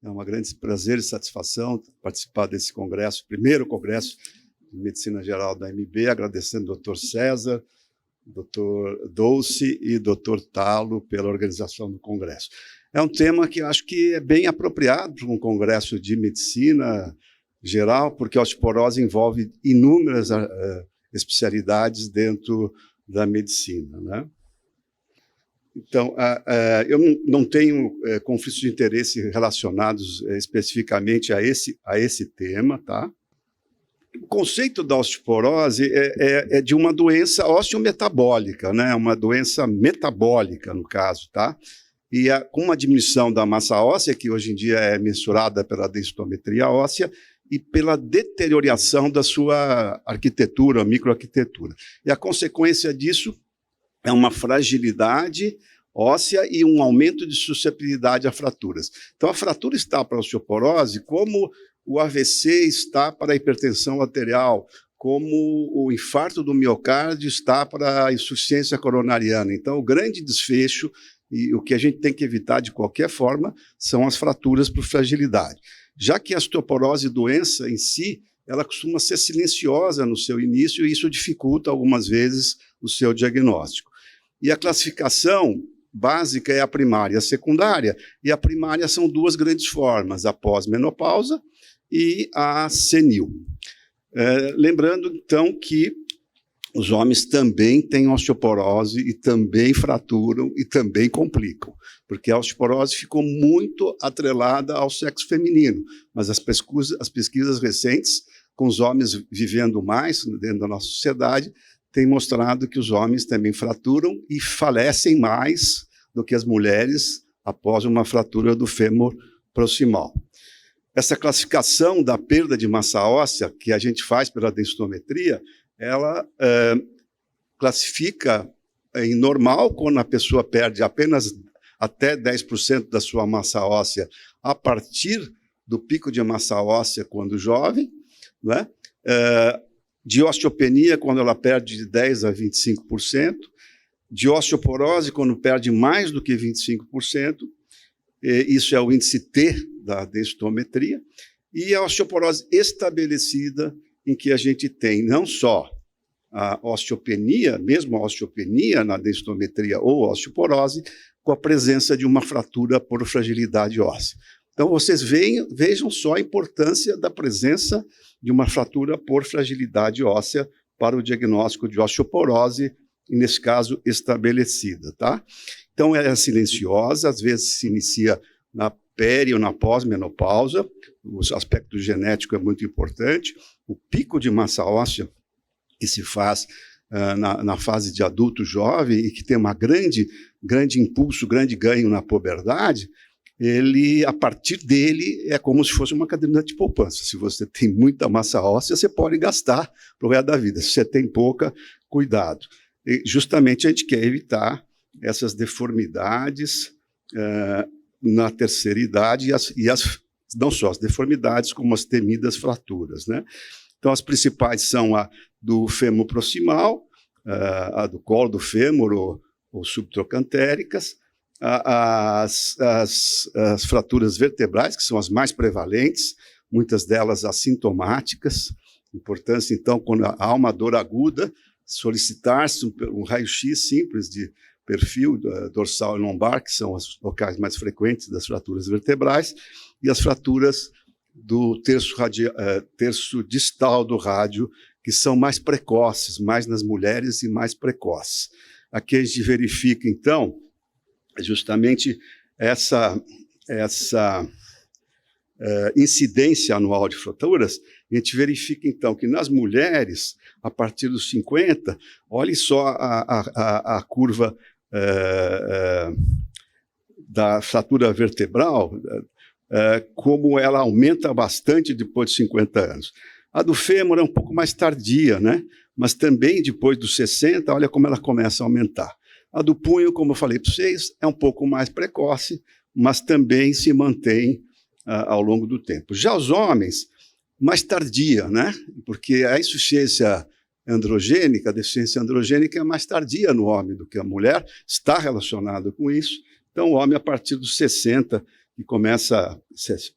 É um grande prazer e satisfação participar desse congresso, primeiro congresso de Medicina Geral da MB, agradecendo ao Dr. César, Dr. Dolce e Dr. Talo pela organização do congresso. É um tema que eu acho que é bem apropriado para um congresso de medicina geral, porque a osteoporose envolve inúmeras especialidades dentro da medicina, né? Então, eu não tenho conflitos de interesse relacionados especificamente a esse tema, tá? O conceito da osteoporose é de uma doença osteometabólica, né? Uma doença metabólica, no caso, tá? E com uma diminuição da massa óssea, que hoje em dia é mensurada pela densitometria óssea, e pela deterioração da sua arquitetura, microarquitetura. E a consequência disso é uma fragilidade óssea e um aumento de suscetibilidade a fraturas. Então, a fratura está para a osteoporose como o AVC está para a hipertensão arterial, como o infarto do miocárdio está para a insuficiência coronariana. Então, o grande desfecho e o que a gente tem que evitar de qualquer forma são as fraturas por fragilidade. Já que a osteoporose doença em si, ela costuma ser silenciosa no seu início e isso dificulta algumas vezes o seu diagnóstico. E a classificação básica é a primária e a secundária, e a primária são duas grandes formas, a pós-menopausa e a senil. Lembrando, então, que os homens também têm osteoporose e também fraturam e também complicam, porque a osteoporose ficou muito atrelada ao sexo feminino, mas as pesquisas recentes, com os homens vivendo mais dentro da nossa sociedade, têm mostrado que os homens também fraturam e falecem mais do que as mulheres após uma fratura do fêmur proximal. Essa classificação da perda de massa óssea, que a gente faz pela densitometria, ela classifica em normal, quando a pessoa perde apenas até 10% da sua massa óssea a partir do pico de massa óssea quando jovem, né? De osteopenia, quando ela perde de 10% a 25%, de osteoporose, quando perde mais do que 25%, isso é o índice T da densitometria, e a osteoporose estabelecida, em que a gente tem não só a osteopenia, mesmo a osteopenia na densitometria ou a osteoporose, com a presença de uma fratura por fragilidade óssea. Então, vocês vejam só a importância da presença de uma fratura por fragilidade óssea para o diagnóstico de osteoporose, e nesse caso, estabelecida, tá? Então, ela é silenciosa, às vezes se inicia na peri ou na pós-menopausa, o aspecto genético é muito importante, o pico de massa óssea que se faz na fase de adulto jovem e que tem uma grande impulso, grande ganho na puberdade, a partir dele, é como se fosse uma caderneta de poupança. Se você tem muita massa óssea, você pode gastar para o resto da vida. Se você tem pouca, cuidado. E justamente a gente quer evitar essas deformidades na terceira idade não só as deformidades, como as temidas fraturas, né? Então, as principais são a do fêmur proximal, a do colo do fêmur ou subtrocantéricas, as fraturas vertebrais, que são as mais prevalentes, muitas delas assintomáticas. Importância, então, quando há uma dor aguda, solicitar-se um raio-x simples de perfil dorsal e lombar, que são os locais mais frequentes das fraturas vertebrais, e as fraturas do terço distal do rádio, que são mais precoces, mais nas mulheres e mais precoces. Aqui a gente verifica, então, justamente essa incidência anual de fraturas. A gente verifica, então, que nas mulheres, a partir dos 50, olhe só a curva da fratura vertebral, como ela aumenta bastante depois de 50 anos. A do fêmur é um pouco mais tardia, né? Mas também depois dos 60, olha como ela começa a aumentar. A do punho, como eu falei para vocês, é um pouco mais precoce, mas também se mantém ao longo do tempo. Já os homens, mais tardia, né? Porque a insuficiência androgênica, a deficiência androgênica é mais tardia no homem do que a mulher, está relacionado com isso. Então, o homem, a partir dos 60, que começa,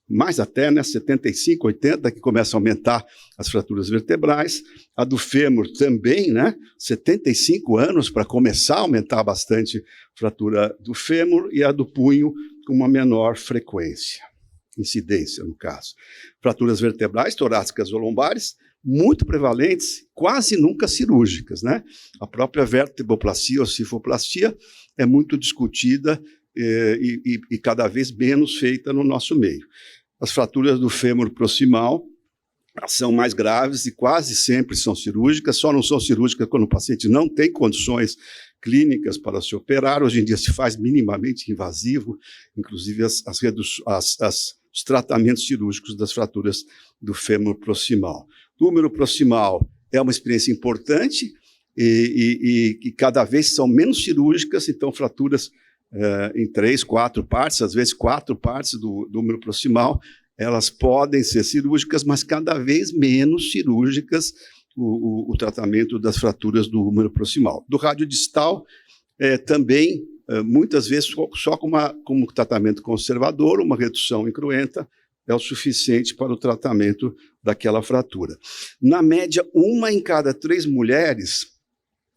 mais até, né, 75, 80, que começa a aumentar as fraturas vertebrais. A do fêmur também, né, 75 anos para começar a aumentar bastante a fratura do fêmur, e a do punho com uma menor frequência, incidência, no caso. Fraturas vertebrais, torácicas ou lombares, muito prevalentes, quase nunca cirúrgicas, né? A própria vertebroplastia ou cifoplastia é muito discutida e cada vez menos feita no nosso meio. As fraturas do fêmur proximal são mais graves e quase sempre são cirúrgicas, só não são cirúrgicas quando o paciente não tem condições clínicas para se operar. Hoje em dia se faz minimamente invasivo, inclusive os tratamentos cirúrgicos das fraturas do fêmur proximal. O húmero proximal é uma experiência importante e cada vez são menos cirúrgicas, então fraturas em 3, 4 partes, às vezes 4 partes do húmero proximal, elas podem ser cirúrgicas, mas cada vez menos cirúrgicas o tratamento das fraturas do húmero proximal. Do radiodistal, também, muitas vezes, só como tratamento conservador, uma redução incruenta é o suficiente para o tratamento daquela fratura. Na média, 1 em cada 3 mulheres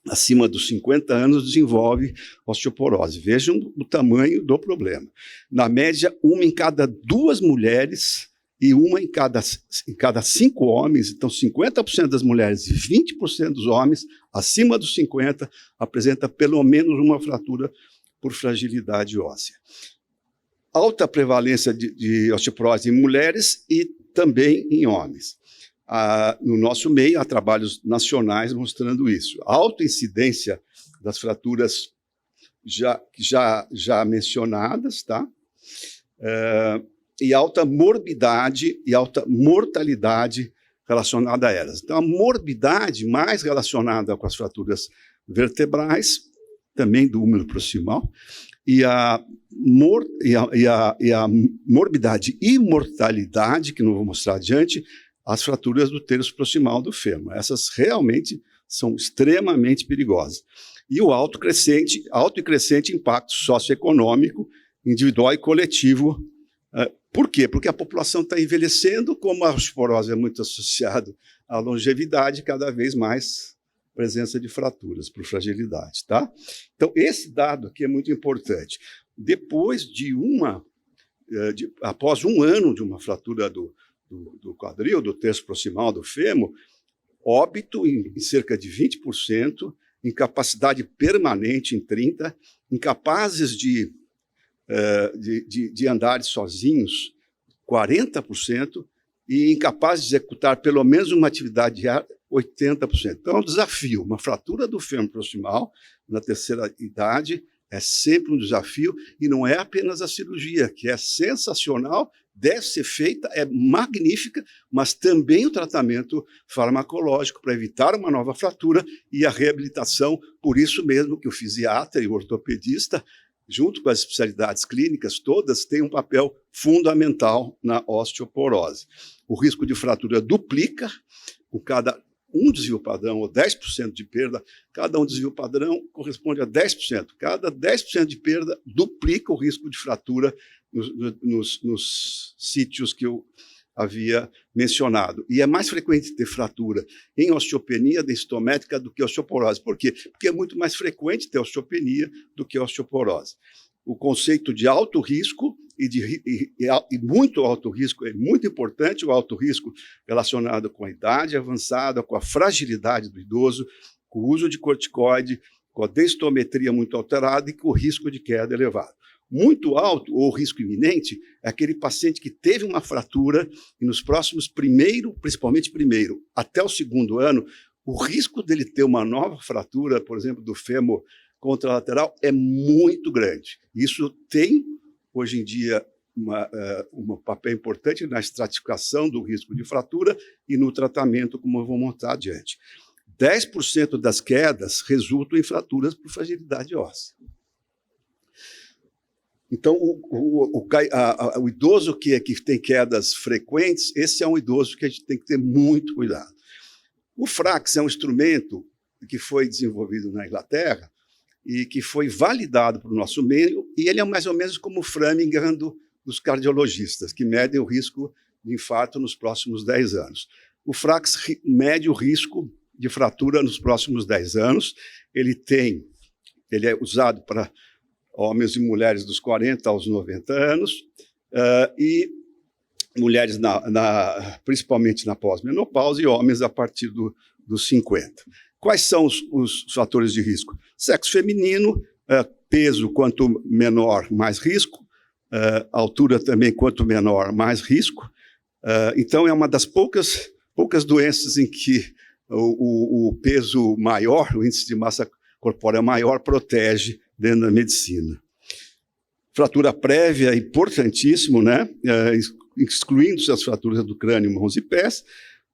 acima dos 50 anos desenvolve osteoporose. Vejam o tamanho do problema. Na média, 1 em cada 2 mulheres e 1 em cada 5 homens, então 50% das mulheres e 20% dos homens acima dos 50 apresenta pelo menos uma fratura por fragilidade óssea. Alta prevalência de osteoporose em mulheres e também em homens. No nosso meio, há trabalhos nacionais mostrando isso. Alta incidência das fraturas já mencionadas, tá? E alta morbidade e alta mortalidade relacionada a elas. Então, a morbidade mais relacionada com as fraturas vertebrais, também do húmero proximal, e a morbidade e mortalidade, que não vou mostrar adiante, as fraturas do terço proximal do fêmur. Essas realmente são extremamente perigosas. E o alto e crescente impacto socioeconômico, individual e coletivo. Por quê? Porque a população está envelhecendo, como a osteoporose é muito associada à longevidade, cada vez mais presença de fraturas por fragilidade, tá? Então, esse dado aqui é muito importante. Depois após 1 ano de uma fratura do quadril, do terço proximal do fêmur, óbito em cerca de 20%, incapacidade permanente em 30%, incapazes de andar sozinhos, 40%, e incapazes de executar pelo menos uma atividade diária, 80%. Então, é um desafio. Uma fratura do fêmur proximal na terceira idade é sempre um desafio, e não é apenas a cirurgia, que é sensacional, deve ser feita, é magnífica, mas também o tratamento farmacológico para evitar uma nova fratura e a reabilitação. Por isso mesmo que o fisiatra e o ortopedista, junto com as especialidades clínicas todas, têm um papel fundamental na osteoporose. O risco de fratura duplica com cada um desvio padrão, ou 10% de perda. Cada um desvio padrão corresponde a 10%. Cada 10% de perda duplica o risco de fratura nos sítios que eu havia mencionado. E é mais frequente ter fratura em osteopenia densitométrica do que osteoporose. Por quê? Porque é muito mais frequente ter osteopenia do que osteoporose. O conceito de alto risco e muito alto risco é muito importante. O alto risco relacionado com a idade avançada, com a fragilidade do idoso, com o uso de corticoide, com a densitometria muito alterada e com o risco de queda elevado. Muito alto, ou risco iminente, é aquele paciente que teve uma fratura e nos próximos principalmente primeiro, até o 2º ano, o risco dele ter uma nova fratura, por exemplo, do fêmur contralateral, é muito grande. Isso tem, hoje em dia, um papel importante na estratificação do risco de fratura e no tratamento, como eu vou mostrar adiante. 10% das quedas resultam em fraturas por fragilidade óssea. Então, o idoso que tem quedas frequentes, esse é um idoso que a gente tem que ter muito cuidado. O FRAX é um instrumento que foi desenvolvido na Inglaterra e que foi validado para o nosso meio, e ele é mais ou menos como o Framingham dos cardiologistas, que medem o risco de infarto nos próximos 10 anos. O Frax mede o risco de fratura nos próximos 10 anos. Ele é usado para homens e mulheres dos 40 aos 90 anos, e mulheres principalmente na pós-menopausa e homens a partir dos 50. Quais são os fatores de risco? Sexo feminino, peso quanto menor, mais risco, altura também quanto menor, mais risco. Então, é uma das poucas doenças em que o peso maior, o índice de massa corpórea maior, protege dentro da medicina. Fratura prévia é importantíssimo, né? Excluindo-se as fraturas do crânio, mãos e pés,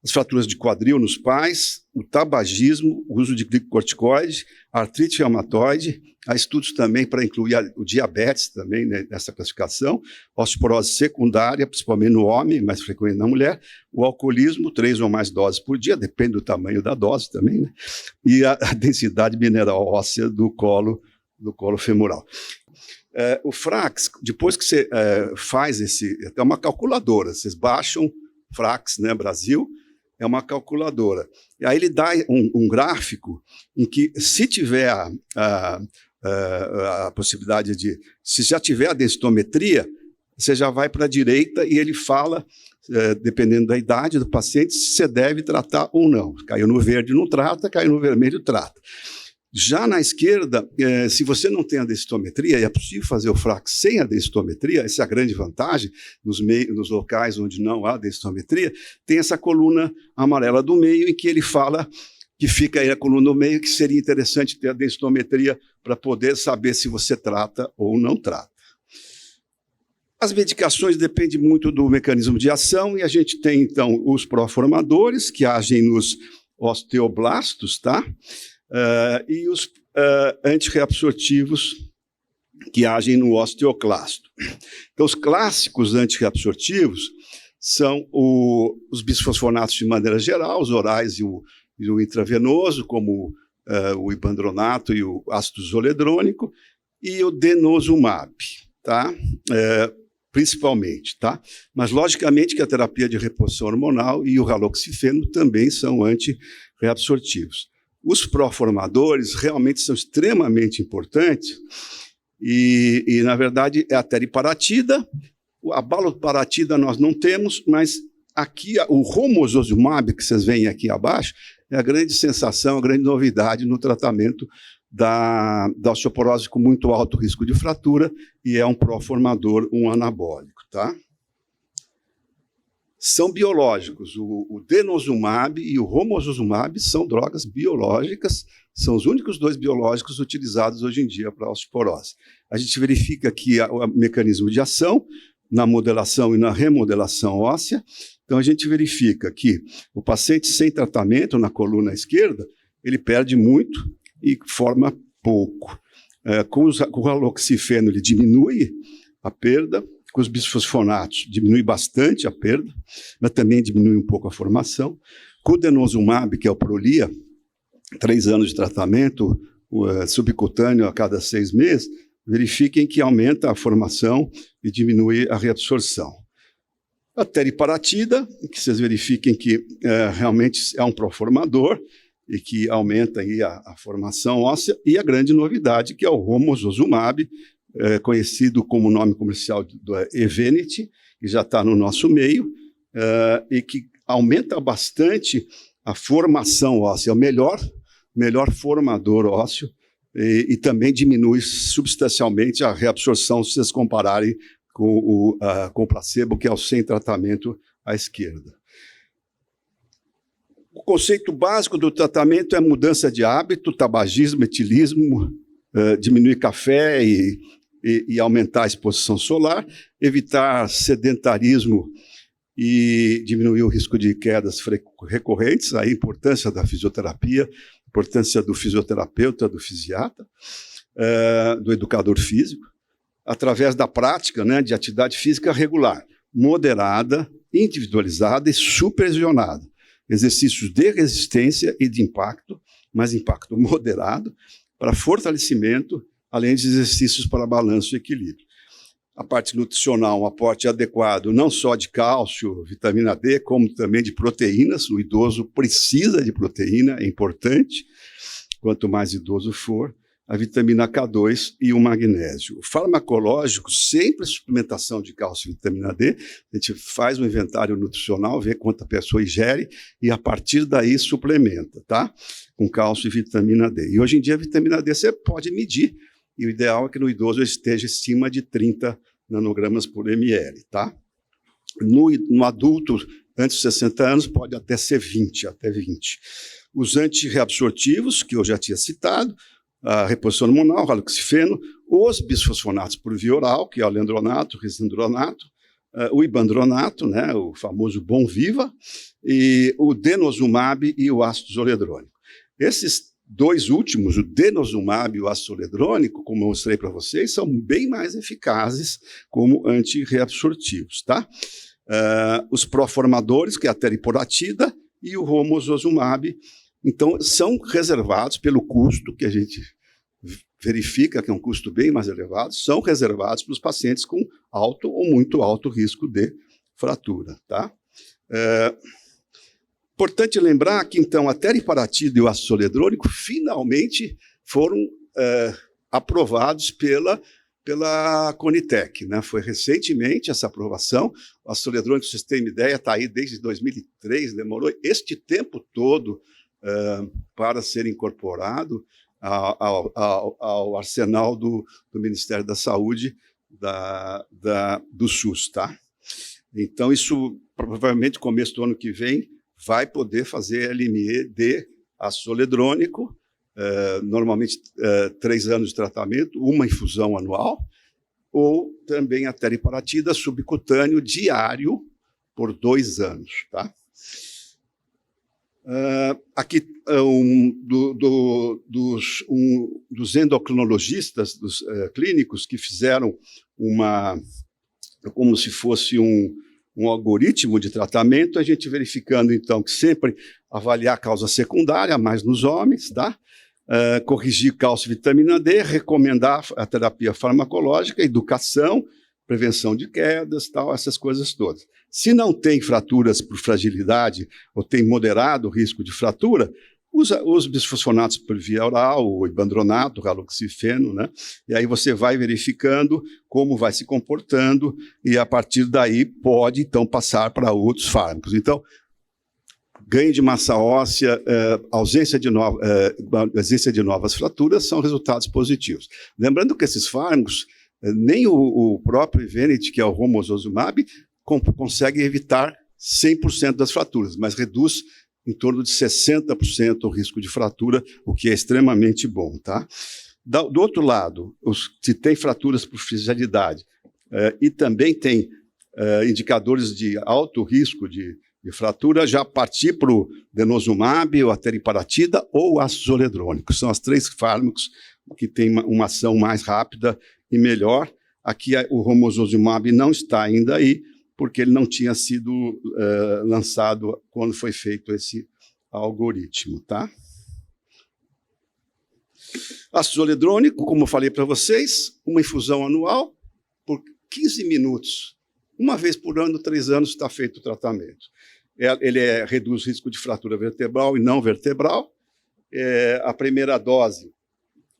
as fraturas de quadril nos pais, o tabagismo, o uso de glicocorticoide, artrite reumatoide. Há estudos também para incluir o diabetes também, né, nessa classificação, osteoporose secundária, principalmente no homem, mais frequente na mulher, o alcoolismo, 3 ou mais doses por dia, depende do tamanho da dose também, né? E a densidade mineral óssea do colo femoral. O Frax, depois que você faz é uma calculadora, vocês baixam Frax, né, Brasil, é uma calculadora. E aí ele dá um gráfico em que, se tiver a possibilidade se já tiver a densitometria, você já vai para a direita e ele fala, dependendo da idade do paciente, se você deve tratar ou não. Caiu no verde, não trata, caiu no vermelho, trata. Já na esquerda, se você não tem a densitometria, e é possível fazer o Frax sem a densitometria, essa é a grande vantagem, nos locais onde não há densitometria, tem essa coluna amarela do meio, em que ele fala que fica aí a coluna do meio, que seria interessante ter a densitometria para poder saber se você trata ou não trata. As medicações dependem muito do mecanismo de ação, e a gente tem, então, os proformadores, que agem nos osteoblastos, tá? E os antirreabsortivos, que agem no osteoclasto. Então, os clássicos antirreabsortivos são os bisfosfonatos de maneira geral, os orais e o intravenoso, como o ibandronato e o ácido zoledrônico, e o denosumab, tá? Principalmente, tá? Mas, logicamente, que a terapia de reposição hormonal e o raloxifeno também são antirreabsortivos. Os proformadores realmente são extremamente importantes e na verdade, é a teriparatida. A baloparatida nós não temos, mas aqui o romosozumab, que vocês veem aqui abaixo, é a grande sensação, a grande novidade no tratamento da osteoporose com muito alto risco de fratura, e é um proformador, um anabólico, tá? São biológicos. O denosumab e o romosozumab são drogas biológicas, são os únicos 2 biológicos utilizados hoje em dia para a osteoporose. A gente verifica aqui o mecanismo de ação na modelação e na remodelação óssea. Então, a gente verifica que o paciente sem tratamento na coluna esquerda, ele perde muito e forma pouco. Com o raloxifeno, ele diminui a perda. Com os bisfosfonatos, diminui bastante a perda, mas também diminui um pouco a formação. Com o denosumab, que é o Prolia, 3 anos de tratamento subcutâneo a cada 6 meses, verifiquem que aumenta a formação e diminui a reabsorção. A teriparatida, que vocês verifiquem que realmente é um proformador e que aumenta aí a formação óssea, e a grande novidade, que é o romosozumab, conhecido como nome comercial do Evenity, que já está no nosso meio, e que aumenta bastante a formação óssea, é o melhor formador ósseo, e também diminui substancialmente a reabsorção, se vocês compararem com o placebo, que é o sem tratamento à esquerda. O conceito básico do tratamento é mudança de hábito, tabagismo, etilismo, diminuir café e aumentar a exposição solar, evitar sedentarismo e diminuir o risco de quedas recorrentes, a importância da fisioterapia, a importância do fisioterapeuta, do fisiatra, do educador físico, através da prática, né, de atividade física regular, moderada, individualizada e supervisionada. Exercícios de resistência e de impacto, mas impacto moderado, para fortalecimento, além de exercícios para balanço e equilíbrio. a parte nutricional, um aporte adequado, não só de cálcio, vitamina D, como também de proteínas. O idoso precisa de proteína, é importante, quanto mais idoso for. A vitamina K2 e o magnésio. O farmacológico, sempre suplementação de cálcio e vitamina D. A gente faz um inventário nutricional, vê quanto a pessoa ingere e, a partir daí, suplementa, tá? Com cálcio e vitamina D. E, hoje em dia, a vitamina D você pode medir. E o ideal é que no idoso esteja acima de 30 nanogramas por ml, tá? No adulto, antes de 60 anos, pode até ser 20, até 20. Os antirreabsortivos, que eu já tinha citado, a reposição hormonal, o haloxifeno, os bisfosfonatos por via oral, que é o alendronato, o risindronato, o ibandronato, né, o famoso Bonviva, e o denosumab e o ácido zoledrônico. Esses dois últimos, o denosumab e o ácido zoledrônico, como eu mostrei para vocês, são bem mais eficazes como antirreabsortivos, tá? Os proformadores, que é a teriporatida, e o romosozumab, então, são reservados pelo custo, que a gente verifica que é um custo bem mais elevado, são reservados para os pacientes com alto ou muito alto risco de fratura, tá? Importante lembrar que, então, a teriparatida e o ácido zoledrônico finalmente foram aprovados pela Conitec, né? Foi recentemente essa aprovação. O ácido zoledrônico, vocês têm ideia, está aí desde 2003, demorou este tempo todo para ser incorporado ao arsenal do Ministério da Saúde do SUS, tá? Então, isso provavelmente no começo do ano que vem vai poder fazer LME de ácido zoledrônico, normalmente 3 anos de tratamento, uma infusão anual, ou também a teriparatida subcutâneo diário por 2 anos, tá? Aqui, dos endocrinologistas, dos clínicos que fizeram como se fosse um algoritmo de tratamento, a gente verificando, então, que sempre avaliar a causa secundária, mais nos homens, tá? Corrigir cálcio e vitamina D, recomendar a terapia farmacológica, educação, prevenção de quedas, tal, essas coisas todas. Se não tem fraturas por fragilidade ou tem moderado risco de fratura, usa os bisfosfonatos por via oral, o ibandronato, o haloxifeno, né? E aí você vai verificando como vai se comportando e, a partir daí, pode, então, passar para outros fármacos. Então, ganho de massa óssea, ausência de novas fraturas são resultados positivos. Lembrando que esses fármacos, nem o próprio Evenity, que é o romosozumab, consegue evitar 100% das fraturas, mas reduz em torno de 60% o risco de fratura, o que é extremamente bom, tá? Do outro lado, se tem fraturas por fragilidade e também tem indicadores de alto risco de fratura, já partir para o denosumab, ou a teriparatida, ou o ácido zoledrônico. São os 3 fármacos que têm uma ação mais rápida e melhor. Aqui o romosozumab não está ainda aí, porque ele não tinha sido lançado quando foi feito esse algoritmo, tá? Ácido zoledrônico, como eu falei para vocês, uma infusão anual por 15 minutos. Uma vez por ano, 3 anos, está feito o tratamento. Ele reduz o risco de fratura vertebral e não vertebral. A primeira dose,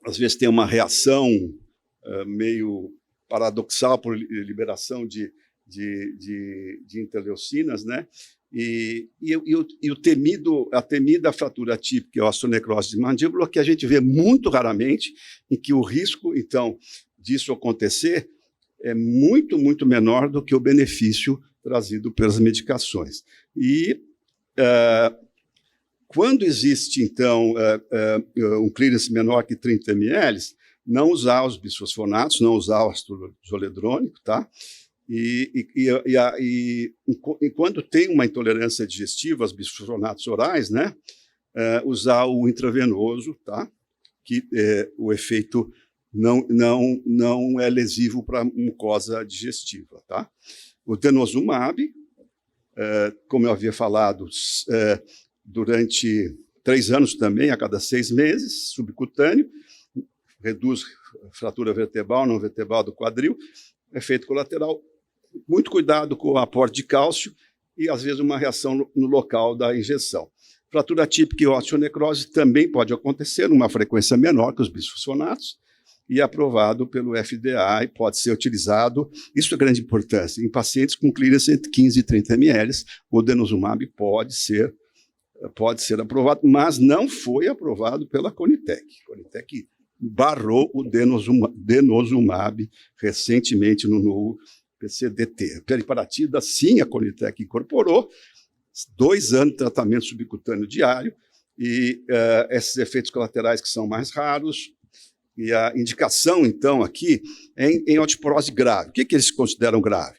às vezes, tem uma reação meio paradoxal por liberação de interleucinas, né? E a temida fratura atípica, que é a osteonecrose de mandíbula, que a gente vê muito raramente, em que o risco, então, disso acontecer é muito, muito menor do que o benefício trazido pelas medicações. E quando existe, então, um clearance menor que 30 ml, não usar os bisfosfonatos, não usar o ácido zoledrônico, tá? E quando tem uma intolerância digestiva aos bisfosfonatos orais, né, usar o intravenoso, tá? Que o efeito não é lesivo para a mucosa digestiva, tá? O denosumab, como eu havia falado, durante 3 anos também, a cada 6 meses, subcutâneo, reduz fratura vertebral, não vertebral do quadril, efeito colateral, muito cuidado com o aporte de cálcio e, às vezes, uma reação no local da injeção. Fratura típica e osteonecrose também pode acontecer numa frequência menor que os bisfosfonatos e é aprovado pelo FDA e pode ser utilizado, isso é grande importância, em pacientes com clearance entre 15 e 30 ml, o denosumab pode ser aprovado, mas não foi aprovado pela Conitec. A Conitec barrou o denosumab recentemente no novo PCDT. Periparatida, sim, a Conitec incorporou, 2 anos de tratamento subcutâneo diário, e esses efeitos colaterais que são mais raros, e a indicação, então, aqui é em osteoporose grave. O que eles consideram grave?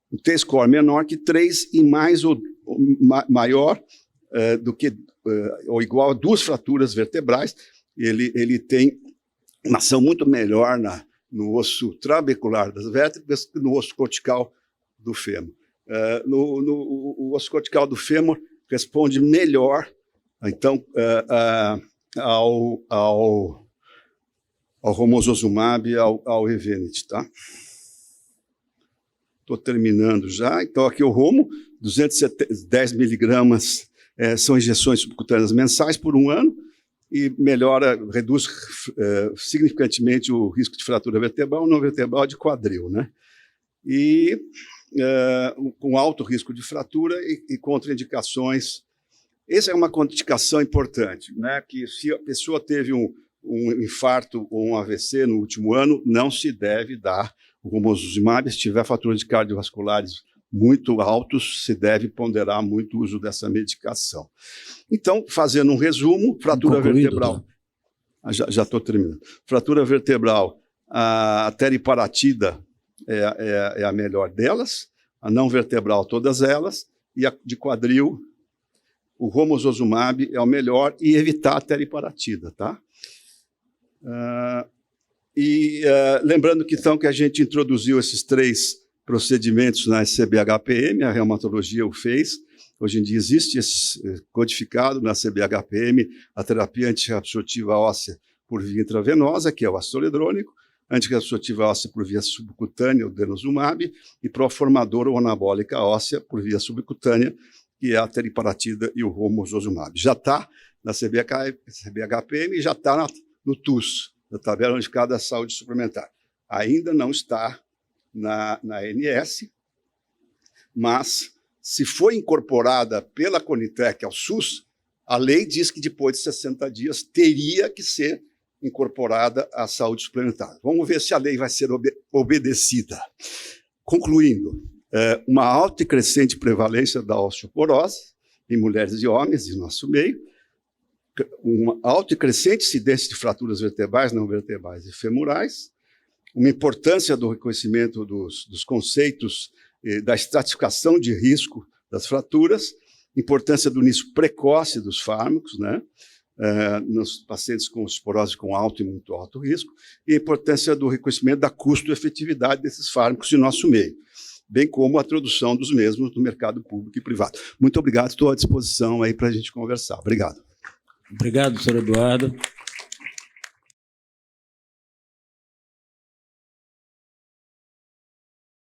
Um T-score menor que 3 e mais ou maior do que ou igual a 2 fraturas vertebrais. Ele tem uma ação muito melhor no osso trabecular das vértebras que no osso cortical do fêmur. O osso cortical do fêmur responde melhor, então, ao romosozumab e ao Evenit, tá? Estou terminando já. Então, aqui o Romo, 210 miligramas, são injeções subcutâneas mensais por 1 ano e reduz significantemente o risco de fratura vertebral, não vertebral, de quadril, né? E com alto risco de fratura e contraindicações. Essa é uma contraindicação importante, né? Que se a pessoa teve um infarto ou um AVC no último ano, não se deve dar o romosozumab. Se tiver fatores cardiovasculares muito altos, se deve ponderar muito o uso dessa medicação. Então, fazendo um resumo, fratura vertebral. Já estou terminando. Fratura vertebral, a teriparatida é a melhor delas, a não vertebral, todas elas, e a de quadril, o romosozumab é o melhor, e evitar a teriparatida, tá? Lembrando que, então, que a gente introduziu esses 3 procedimentos na CBHPM, a reumatologia o fez. Hoje em dia existe codificado na CBHPM a terapia antirreabsortiva óssea por via intravenosa, que é o ácido hialurônico, antirreabsortiva óssea por via subcutânea, o denosumab, e proformadora ou anabólica óssea por via subcutânea, que é a teriparatida e o romosozumab. Já está na CBHPM e já está no TUS, na tabela unificada da saúde suplementar. Ainda não está na ANS, mas se foi incorporada pela Conitec ao SUS, a lei diz que depois de 60 dias teria que ser incorporada à saúde suplementar. Vamos ver se a lei vai ser obedecida. Concluindo, uma alta e crescente prevalência da osteoporose em mulheres e homens em nosso meio, uma alta e crescente incidência de fraturas vertebrais, não vertebrais e femorais, uma importância do reconhecimento dos conceitos da estratificação de risco das fraturas, importância do início precoce dos fármacos, né, nos pacientes com osteoporose com alto e muito alto risco, e a importância do reconhecimento da custo-efetividade desses fármacos em nosso meio, bem como a introdução dos mesmos no mercado público e privado. Muito obrigado, estou à disposição aí para a gente conversar. Obrigado. Obrigado, doutor Eduardo.